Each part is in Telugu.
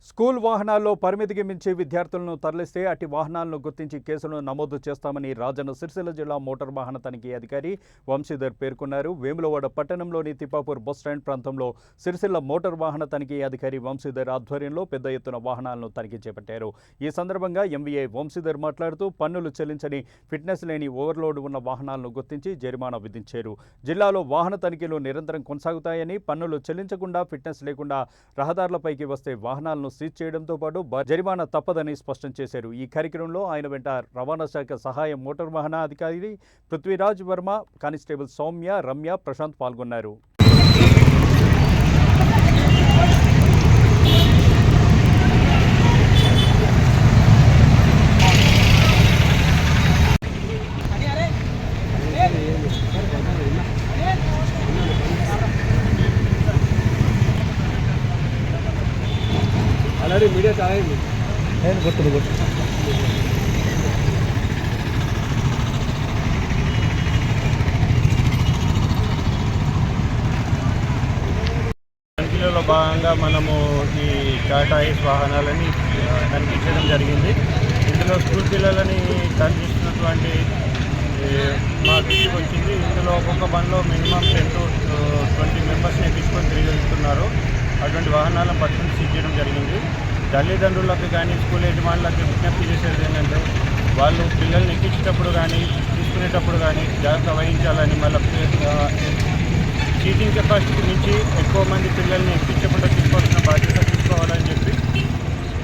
స్కూల్ వాహనాల్లో పరిమితికి మించి విద్యార్థులను తరలిస్తే అట్టి వాహనాలను గుర్తించి కేసులను నమోదు చేస్తామని రాజన్న సిరిసిల్ల జిల్లా మోటార్ వాహన తనిఖీ అధికారి వంశీధర్ పేర్కొన్నారు. వేములవాడ పట్టణంలోని తిప్పాపూర్ బస్టాండ్ ప్రాంతంలో సిరిసిల్ల మోటార్ వాహన తనిఖీ అధికారి వంశీధర్ ఆధ్వర్యంలో పెద్ద ఎత్తున వాహనాలను తనిఖీ చేపట్టారు. ఈ సందర్భంగా ఎంవీఏ వంశీధర్ మాట్లాడుతూ పన్నులు చెల్లించని ఫిట్నెస్ లేని ఓవర్లోడ్ ఉన్న వాహనాలను గుర్తించి జరిమానా విధించారు. జిల్లాలో వాహన తనిఖీలు నిరంతరం కొనసాగుతాయని, పన్నులు చెల్లించకుండా ఫిట్నెస్ లేకుండా రహదారులపైకి వస్తే వాహనాలను సీజ్ చేయడంతో పాటు జరిమానా తప్పదని స్పష్టం చేశారు. ఈ కార్యక్రమంలో ఆయన వెంట రవాణా శాఖ సహాయ మోటార్ వాహన అధికారి పృథ్వీరాజ్ వర్మ, కానిస్టేబుల్ సౌమ్య, రమ్య, ప్రశాంత్ పాల్గొన్నారు. ఆల్రెడీ మీడియా చాలా అయింది. తనిఖీలలో భాగంగా మనము ఈ టాటా ఏస్ వాహనాలని తనిఖీ చేయడం జరిగింది. ఇందులో స్కూల్ పిల్లలని తనిఖీస్తున్నటువంటి మా దృష్టికి వచ్చింది. ఇందులో ఒక్కొక్క బండ్లో మినిమం 10 to 20 మెంబర్స్ని ఎక్కించుకొని తిరిగి వెళ్తున్నారు. అటువంటి వాహనాలను పట్టుకుని సీజ్ చేయడం జరిగింది. తల్లిదండ్రులకు కానీ స్కూల్ యజమానులకు విజ్ఞప్తి చేసేది ఏంటంటే వాళ్ళు పిల్లల్ని ఎక్కించేటప్పుడు కానీ తీసుకునేటప్పుడు కానీ జాగ్రత్త వహించాలని, మళ్ళీ సీటింగ్ కెపాసిటీకి మించి ఎక్కువ మంది పిల్లల్ని ఎక్కించకుండా తీసుకోవాల్సిన బాధ్యత తీసుకోవాలని చెప్పి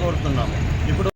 కోరుతున్నాము. ఇప్పుడు